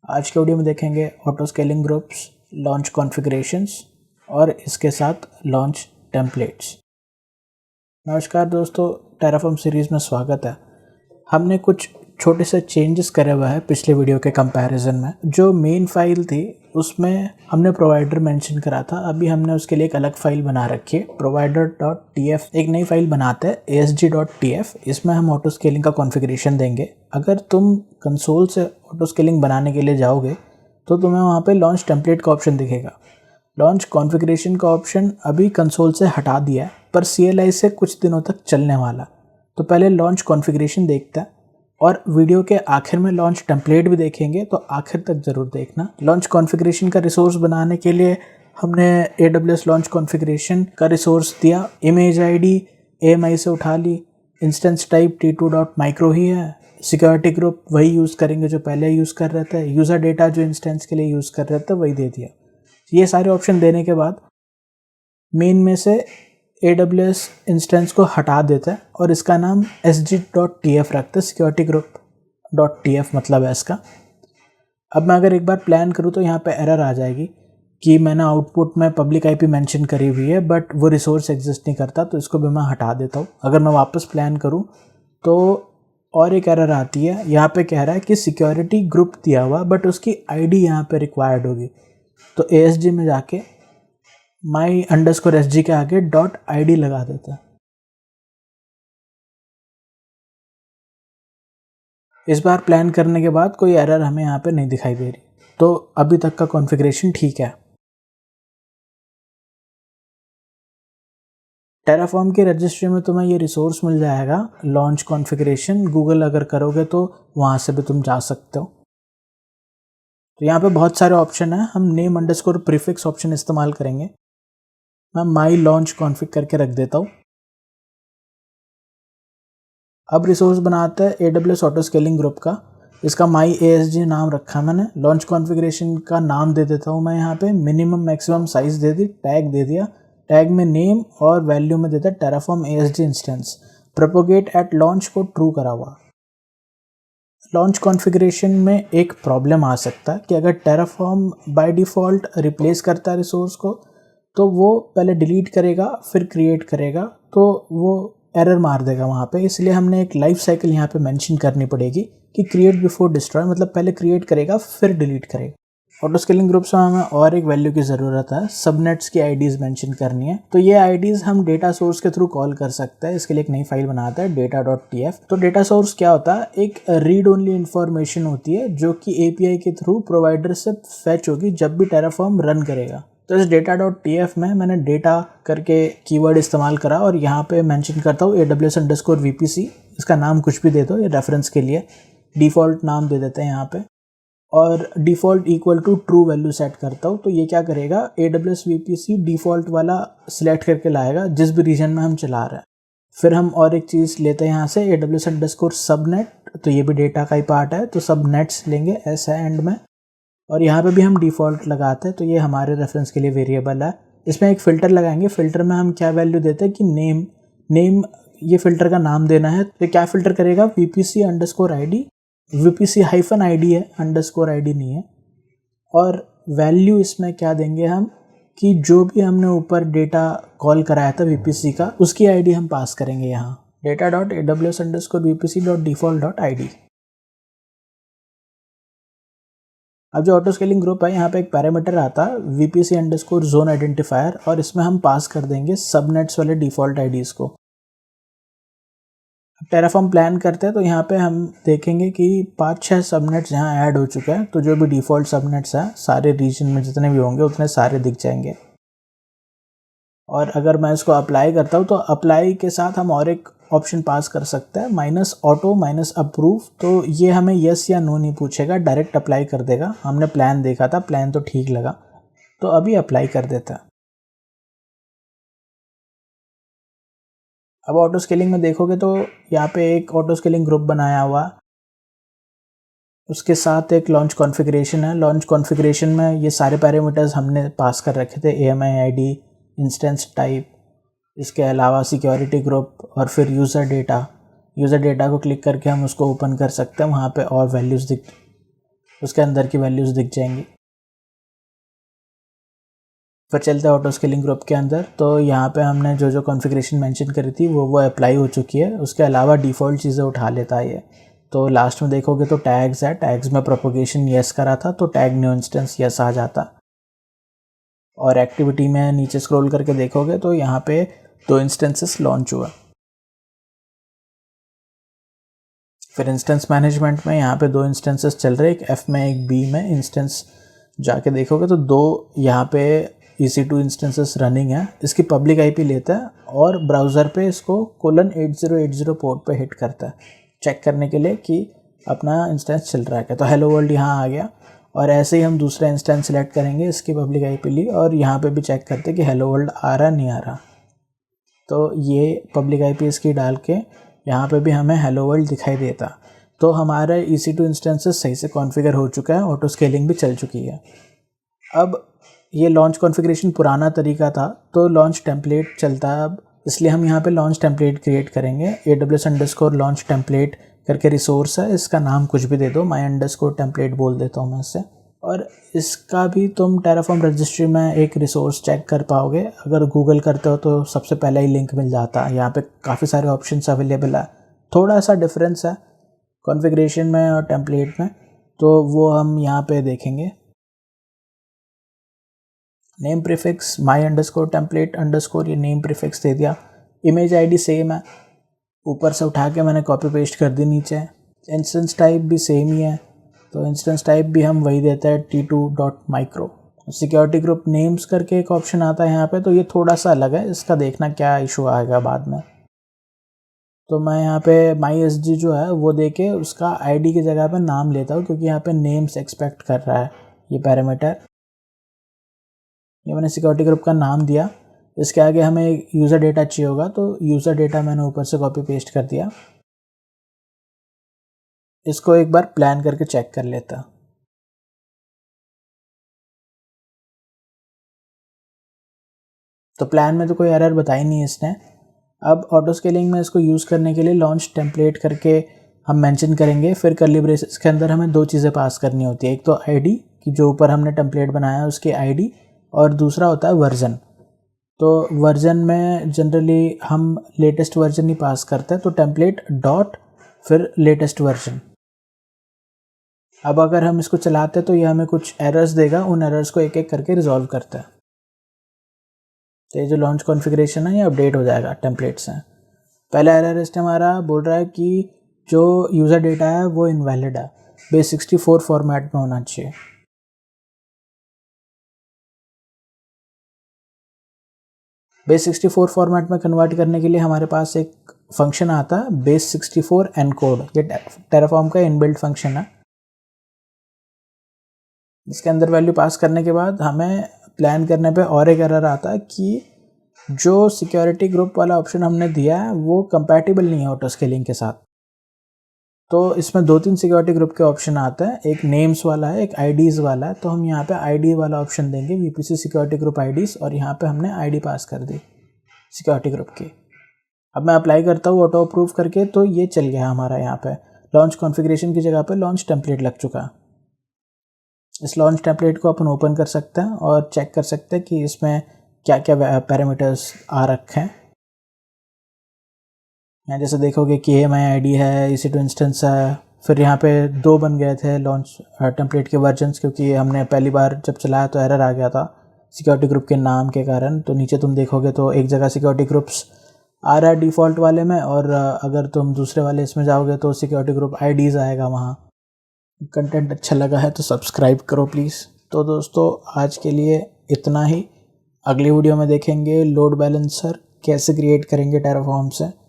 आज के वीडियो में देखेंगे auto scaling groups, launch configurations और इसके साथ लॉन्च टेम्पलेट्स। नमस्कार दोस्तों, टेराफॉर्म सीरीज़ में स्वागत है। हमने कुछ छोटे से चेंजेस करे हुए हैं पिछले वीडियो के कंपैरिजन में। जो मेन फाइल थी उसमें हमने प्रोवाइडर मेंशन करा था, अभी हमने उसके लिए एक अलग फाइल बना रखी है provider.tf। एक नई फाइल बनाते हैं asg.tf। इसमें हम ऑटो स्केलिंग का कॉन्फ़िगरेशन देंगे। अगर तुम कंसोल से ऑटो स्केलिंग बनाने के लिए जाओगे तो तुम्हें वहाँ पे लॉन्च टेम्पलेट का ऑप्शन दिखेगा। लॉन्च कॉन्फ़िगरेशन का ऑप्शन अभी कंसोल से हटा दिया है, पर CLI से कुछ दिनों तक चलने वाला। तो पहले लॉन्च कॉन्फ़िगरेशन देखते हैं और वीडियो के आखिर में लॉन्च टेम्पलेट भी देखेंगे, तो आखिर तक ज़रूर देखना। लॉन्च कॉन्फ़िगरेशन का रिसोर्स बनाने के लिए हमने AWS लॉन्च कॉन्फ़िगरेशन का रिसोर्स दिया। इमेज ID AMI से उठा ली। इंस्टेंस टाइप t2.micro ही है। सिक्योरिटी ग्रुप वही यूज़ करेंगे जो पहले यूज़ कर रहे थे। यूज़र डेटा जो इंस्टेंस के लिए यूज़ कर रहे थे वही दे दिया। ये सारे ऑप्शन देने के बाद मेन में से AWS इंस्टेंस को हटा देते हैं और इसका नाम sg.tf रखते हैं। सिक्योरिटी ग्रुप .tf मतलब है इसका। अब मैं अगर एक बार प्लान करूँ तो यहाँ पे एरर आ जाएगी कि मैंने आउटपुट में पब्लिक IP मेंशन करी हुई है बट वो रिसोर्स एग्जिस्ट नहीं करता, तो इसको भी मैं हटा देता हूँ। अगर मैं वापस प्लान करूँ तो और एक एरर आती है। यहाँ पे कह रहा है कि सिक्योरिटी ग्रुप दिया हुआ बट उसकी ID यहाँ पे रिक्वायर्ड होगी। तो ASG में जाके my_sg के आगे .id लगा देता है। इस बार प्लान करने के बाद कोई एरर हमें यहाँ पे नहीं दिखाई दे रही, तो अभी तक का कॉन्फ़िगरेशन ठीक है। टेराफॉर्म की रजिस्ट्री में तुम्हें ये रिसोर्स मिल जाएगा, लॉन्च कॉन्फ़िगरेशन। गूगल अगर करोगे तो वहाँ से भी तुम जा सकते हो। तो यहाँ पे बहुत सारे ऑप्शन हैं। हम name_prefix ऑप्शन इस्तेमाल करेंगे। मैं माई लॉन्च कॉन्फ़िग करके रख देता हूँ। अब रिसोर्स बनाते हैं AWS ऑटो स्केलिंग ग्रुप का। इसका माई ASG नाम रखा मैंने। लॉन्च कॉन्फ़िगरेशन का नाम दे देता हूँ मैं यहाँ पे। मिनिमम मैक्सिमम साइज़ दे दी, टैग दे दिया। टैग में नेम और वैल्यू में देता है Terraform ASG instance. Propagate at launch को ट्रू करा हुआ। लॉन्च कॉन्फ़िगरेशन में एक प्रॉब्लम आ सकता है कि अगर टेराफॉर्म बाय डिफ़ॉल्ट रिप्लेस करता है रिसोर्स को तो वो पहले डिलीट करेगा फिर क्रिएट करेगा, तो वो एरर मार देगा वहाँ पे। इसलिए हमने एक लाइफ साइकिल यहाँ पे मेंशन करनी पड़ेगी कि क्रिएट बिफोर डिस्ट्रॉय, मतलब पहले क्रिएट करेगा फिर डिलीट करेगा। ऑटो स्केलिंग ग्रुप्स में हमें और एक वैल्यू की ज़रूरत है। सबनेट्स की IDs मेंशन करनी है। तो ये IDs हम डेटा सोर्स के थ्रू कॉल कर सकते हैं। इसके लिए एक नई फाइल बनाता है data.tf। तो डेटा सोर्स क्या होता है? एक रीड ओनली इंफॉर्मेशन होती है जो कि API के थ्रू प्रोवाइडर से फैच होगी जब भी टेराफॉर्म रन करेगा। तो इस data.tf में मैंने डेटा करके कीवर्ड इस्तेमाल करा और यहाँ पे मेंशन करता हूँ AWS_VPC। इसका नाम कुछ भी दे दो, ये रेफरेंस के लिए। डिफ़ॉल्ट नाम दे देते हैं यहाँ पे और default equal to true value set करता हूँ। तो ये क्या करेगा, AWS VPC डिफ़ॉल्ट वाला सिलेक्ट करके लाएगा जिस भी रीजन में हम चला रहे हैं। फिर हम और एक चीज़ लेते हैं यहाँ से AWS_subnet। तो ये भी डेटा का ही पार्ट है, तो सबनेट्स लेंगे ऐसा एंड में और यहाँ पे भी हम डिफ़ॉल्ट लगाते हैं। तो ये हमारे रेफरेंस के लिए वेरिएबल है। इसमें एक फ़िल्टर लगाएंगे। फ़िल्टर में हम क्या वैल्यू देते हैं कि नेम ये फ़िल्टर का नाम देना है। तो क्या फ़िल्टर करेगा, VPC_ID। VPC-ID है, _ID नहीं है। और वैल्यू इसमें क्या देंगे हम कि जो भी हमने ऊपर डेटा कॉल कराया था VPC का उसकी ID हम पास करेंगे यहाँ data.aws_vpc.default.id। अब जो ऑटो स्केलिंग ग्रुप है यहाँ पे एक पैरामीटर आता है VPC_zone आइडेंटिफायर और इसमें हम पास कर देंगे सबनेट्स वाले डिफ़ॉल्ट IDs को। टेराफॉर्म प्लान करते हैं तो यहाँ पे हम देखेंगे कि 5-6 सबनेट्स यहाँ ऐड हो चुके हैं। तो जो भी डिफ़ॉल्ट सबनेट्स हैं सारे रीजन में जितने भी होंगे उतने सारे दिख जाएंगे। और अगर मैं इसको अप्लाई करता हूँ तो अप्लाई के साथ हम और एक ऑप्शन पास कर सकते हैं -auto -approve। तो ये हमें येस या नो नहीं पूछेगा, डायरेक्ट अप्लाई कर देगा। हमने प्लान देखा था, प्लान तो ठीक लगा, तो अभी अप्लाई कर देता है। अब ऑटो स्केलिंग में देखोगे तो यहाँ पे एक ऑटो स्केलिंग ग्रुप बनाया हुआ, उसके साथ एक लॉन्च कॉन्फ़िगरेशन है। लॉन्च कॉन्फ़िगरेशन में ये सारे पैरामीटर्स हमने पास कर रखे थे, AMI ID, इंस्टेंस टाइप, इसके अलावा सिक्योरिटी ग्रुप और फिर यूज़र डेटा। यूज़र डेटा को क्लिक करके हम उसको ओपन कर सकते हैं, वहाँ पे और वैल्यूज़ उसके अंदर की वैल्यूज़ दिख जाएंगी। फिर चलते हैं ऑटो स्केलिंग ग्रुप के अंदर। तो यहाँ पे हमने जो जो कॉन्फ़िगरेशन मेंशन करी थी वो अप्लाई हो चुकी है। उसके अलावा डिफ़ॉल्ट चीज़ें उठा लेता है ये। तो लास्ट में देखोगे तो टैग्स है, टैग्स में प्रोपोगेशन येस करा था तो टैग न्यू इंस्टेंस येस आ जाता। और एक्टिविटी में नीचे स्क्रॉल करके देखोगे तो यहाँ पे 2 इंस्टेंसेस लॉन्च हुआ। फिर इंस्टेंस मैनेजमेंट में यहाँ पे 2 इंस्टेंसेस चल रहे, एक F में एक B में। इंस्टेंस जाके देखोगे तो 2 यहाँ पे EC2 इंस्टेंसेस रनिंग है। इसकी पब्लिक IP लेता है और ब्राउज़र पे इसको :8080 पोर्ट पे हिट करता है चेक करने के लिए कि अपना इंस्टेंस चल रहा है क्या। तो हेलो वर्ल्ड यहाँ आ गया। और ऐसे ही हम दूसरा इंस्टेंस सेलेक्ट करेंगे, इसकी पब्लिक IP ली और यहाँ पे भी चेक करते कि हेलो वर्ल्ड आ रहा नहीं आ रहा। तो ये पब्लिक IP इसकी डाल के यहाँ पे भी हमें हेलो वर्ल्ड दिखाई देता। तो हमारा EC2 इंस्टेंसेस सही से कॉन्फ़िगर हो चुका है, ऑटो स्केलिंग भी चल चुकी है। अब ये लॉन्च कॉन्फ़िगरेशन पुराना तरीका था तो लॉन्च टेम्पलेट चलता है अब, इसलिए हम यहाँ पे लॉन्च टेम्पलेट क्रिएट करेंगे। AWS_launch टेम्पलेट करके रिसोर्स है, इसका नाम कुछ भी दे दो, my_template बोल देता हूँ मैं इससे। और इसका भी तुम टेराफॉर्म रजिस्ट्री में एक रिसोर्स चेक कर पाओगे। अगर गूगल करते हो तो सबसे पहले ही लिंक मिल जाता है। यहाँ पे काफ़ी सारे ऑप्शंस अवेलेबल है। थोड़ा सा डिफरेंस है कॉन्फ़िगरेशन में और टेम्पलेट में, तो वो हम यहाँ पे देखेंगे। नेम प्रीफिक्स my_template_ ये नेम प्रीफिक्स दे दिया। इमेज ID सेम है, ऊपर से उठा के मैंने कॉपी पेस्ट कर दी नीचे। इंस्टेंस टाइप भी सेम ही है, तो इंस्टेंस टाइप भी हम वही देते हैं t2.micro। सिक्योरिटी ग्रुप नेम्स करके एक ऑप्शन आता है यहाँ पे, तो ये थोड़ा सा अलग है, इसका देखना क्या इशू आएगा बाद में। तो मैं यहाँ पे MySG जो है वो देके उसका ID की जगह पे नाम लेता हूँ, क्योंकि यहाँ पे नेम्स एक्सपेक्ट कर रहा है ये पैरामीटर। ये मैंने सिक्योरिटी ग्रुप का नाम दिया। इसके आगे हमें यूज़र डेटा चाहिए होगा, तो यूज़र डेटा मैंने ऊपर से कॉपी पेस्ट कर दिया। इसको एक बार प्लान करके चेक कर लेता। तो प्लान में तो कोई एरर बताई नहीं इसने। अब ऑटो स्केलिंग में इसको यूज़ करने के लिए लॉन्च टेम्पलेट करके हम मेंशन करेंगे। फिर कर्ली ब्रेसेस के अंदर हमें 2 चीज़ें पास करनी होती है, एक तो ID कि जो ऊपर हमने टेम्पलेट बनाया है उसकी ID, और दूसरा होता है वर्जन। तो वर्जन में जनरली हम लेटेस्ट वर्जन ही पास करते हैं, तो टेम्पलेट डॉट फिर लेटेस्ट वर्जन। अब अगर हम इसको चलाते तो ये हमें कुछ एरर्स देगा, उन एरर्स को एक एक करके रिजॉल्व करता है। तो ये जो लॉन्च कॉन्फ़िगरेशन है ये अपडेट हो जाएगा टेम्पलेट से। पहला एरर इसने हमारा बोल रहा है कि जो यूज़र डेटा है वो इनवैलिड है, base64 फॉर्मेट में होना चाहिए। base64 फॉर्मेट में कन्वर्ट करने के लिए हमारे पास एक फंक्शन आता है base64 encode। ये टेराफॉर्म का इनबिल्ट फंक्शन है। इसके अंदर वैल्यू पास करने के बाद हमें प्लान करने पे और एक एरर आता है कि जो सिक्योरिटी ग्रुप वाला ऑप्शन हमने दिया है वो कंपैटिबल नहीं है ऑटो स्केलिंग के साथ। तो इसमें 2-3 सिक्योरिटी ग्रुप के ऑप्शन आते हैं, एक नेम्स वाला है, एक IDs वाला है। तो हम यहाँ पे ID वाला ऑप्शन देंगे, VPC सिक्योरिटी ग्रुप IDs, और यहाँ पे हमने ID पास कर दी सिक्योरिटी ग्रुप की। अब मैं अप्लाई करता हूँ ऑटो अप्रूव करके, तो ये चल गया हमारा। यहाँ पे लॉन्च कॉन्फ़िगरेशन की जगह पे लॉन्च टेम्पलेट लग चुका। इस लॉन्च टेम्पलेट को अपन ओपन कर सकते हैं और चेक कर सकते हैं कि इसमें क्या क्या पैरामीटर्स आ रखे हैं। यहाँ जैसे देखोगे कि ये माई ID है, EC2 इंस्टेंस है। फिर यहाँ पे 2 बन गए थे लॉन्च टेम्पलेट के वर्जन्स, क्योंकि हमने पहली बार जब चलाया तो एरर आ गया था सिक्योरिटी ग्रुप के नाम के कारण। तो नीचे तुम देखोगे तो एक जगह सिक्योरिटी ग्रुप्स आ रहा है डिफ़ॉल्ट वाले में, और अगर तुम दूसरे वाले इसमें जाओगे तो सिक्योरिटी ग्रुप IDs आएगा वहाँ। कंटेंट अच्छा लगा है तो सब्सक्राइब करो प्लीज़। तो दोस्तों आज के लिए इतना ही। अगली वीडियो में देखेंगे लोड बैलेंसर कैसे क्रिएट करेंगे टेराफॉर्म से।